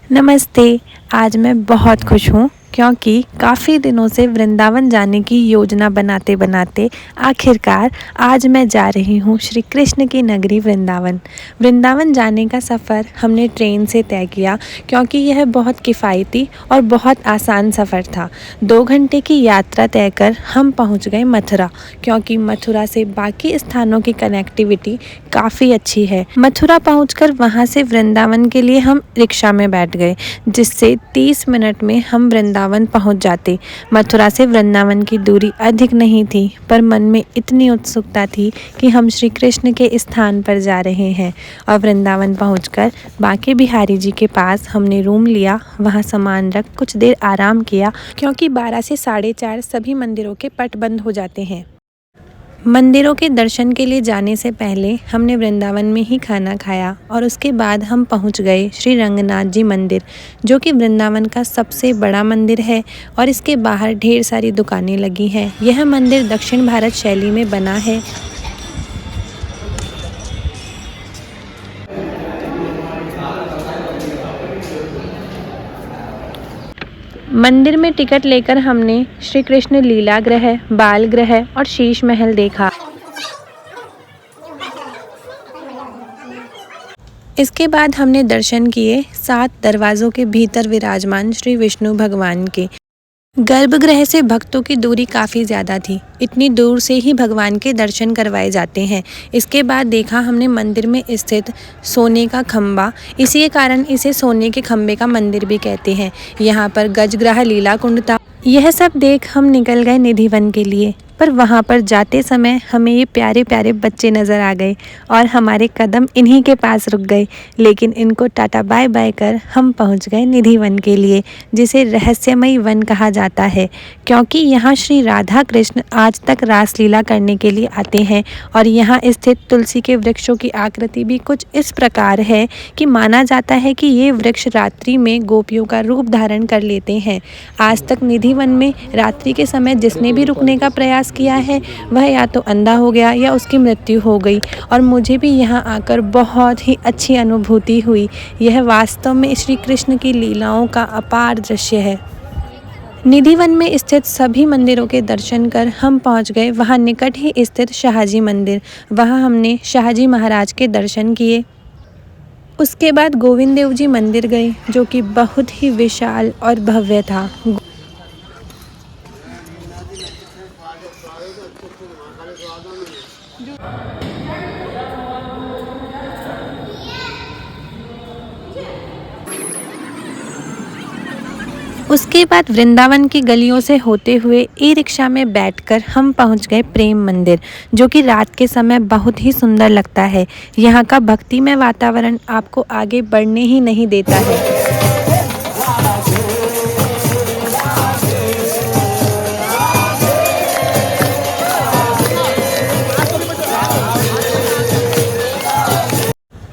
नमस्ते। आज मैं बहुत खुश हूँ क्योंकि काफ़ी दिनों से वृंदावन जाने की योजना बनाते बनाते आखिरकार आज मैं जा रही हूँ श्री कृष्ण की नगरी वृंदावन। वृंदावन जाने का सफ़र हमने ट्रेन से तय किया क्योंकि यह बहुत किफ़ायती और बहुत आसान सफ़र था। 2 घंटे की यात्रा तय कर हम पहुँच गए मथुरा, क्योंकि मथुरा से बाकी स्थानों की कनेक्टिविटी काफ़ी अच्छी है। मथुरा पहुँचकर वहाँ से वृंदावन के लिए हम रिक्शा में बैठ गए, जिससे 30 मिनट में हम वृंदावन पहुंच जाते। मथुरा से वृंदावन की दूरी अधिक नहीं थी, पर मन में इतनी उत्सुकता थी कि हम श्री कृष्ण के स्थान पर जा रहे हैं। और वृंदावन पहुंचकर बांके बिहारी जी के पास हमने रूम लिया, वहां सामान रख कुछ देर आराम किया, क्योंकि 12 से 4:30 सभी मंदिरों के पट बंद हो जाते हैं। मंदिरों के दर्शन के लिए जाने से पहले हमने वृंदावन में ही खाना खाया और उसके बाद हम पहुंच गए श्री रंगनाथ जी मंदिर, जो कि वृंदावन का सबसे बड़ा मंदिर है और इसके बाहर ढेर सारी दुकानें लगी हैं। यह मंदिर दक्षिण भारत शैली में बना है। मंदिर में टिकट लेकर हमने श्री कृष्ण लीला गृह, बाल गृह और शीश महल देखा। इसके बाद हमने दर्शन किए 7 दरवाज़ों के भीतर विराजमान श्री विष्णु भगवान के। गर्भगृह से भक्तों की दूरी काफ़ी ज़्यादा थी, इतनी दूर से ही भगवान के दर्शन करवाए जाते हैं। इसके बाद देखा हमने मंदिर में स्थित सोने का खंबा, इसी कारण इसे सोने के खंबे का मंदिर भी कहते हैं। यहाँ पर गजग्रह लीला कुंड था। यह सब देख हम निकल गए निधिवन के लिए, पर वहाँ पर जाते समय हमें ये प्यारे प्यारे बच्चे नज़र आ गए और हमारे कदम इन्हीं के पास रुक गए। लेकिन इनको टाटा बाय बाय कर हम पहुँच गए निधिवन के लिए, जिसे रहस्यमयी वन कहा जाता है, क्योंकि यहाँ श्री राधा कृष्ण आज तक रासलीला करने के लिए आते हैं। और यहाँ स्थित तुलसी के वृक्षों की आकृति भी कुछ इस प्रकार है कि माना जाता है कि ये वृक्ष रात्रि में गोपियों का रूप धारण कर लेते हैं। आज तक निधिवन में रात्रि के समय जिसने भी रुकने का प्रयास किया है, वह या तो अंधा हो गया या उसकी मृत्यु हो गई। और मुझे भी यहाँ आकर बहुत ही अच्छी अनुभूति हुई। यह वास्तव में श्री कृष्ण की लीलाओं का अपार दृश्य है। निधिवन में स्थित सभी मंदिरों के दर्शन कर हम पहुँच गए वहाँ निकट ही स्थित शाहजी मंदिर। वहाँ हमने शाहजी महाराज के दर्शन किए। उसके बाद गोविंद देव जी मंदिर गए, जो कि बहुत ही विशाल और भव्य था। उसके बाद वृंदावन की गलियों से होते हुए ई-रिक्शा में बैठकर हम पहुंच गए प्रेम मंदिर, जो कि रात के समय बहुत ही सुंदर लगता है। यहाँ का भक्तिमय वातावरण आपको आगे बढ़ने ही नहीं देता है।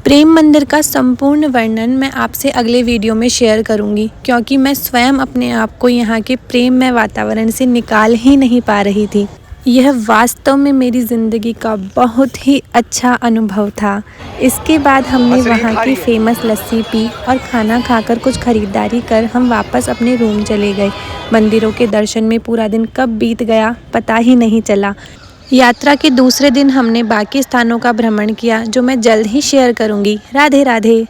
प्रेम मंदिर का संपूर्ण वर्णन मैं आपसे अगले वीडियो में शेयर करूंगी, क्योंकि मैं स्वयं अपने आप को यहाँ के प्रेममय वातावरण से निकाल ही नहीं पा रही थी। यह वास्तव में मेरी ज़िंदगी का बहुत ही अच्छा अनुभव था। इसके बाद हमने वहाँ की फेमस लस्सी पी और खाना खाकर कुछ खरीदारी कर हम वापस अपने रूम चले गए। मंदिरों के दर्शन में पूरा दिन कब बीत गया पता ही नहीं चला। यात्रा के दूसरे दिन हमने बाकी स्थानों का भ्रमण किया, जो मैं जल्द ही शेयर करूंगी। राधे राधे।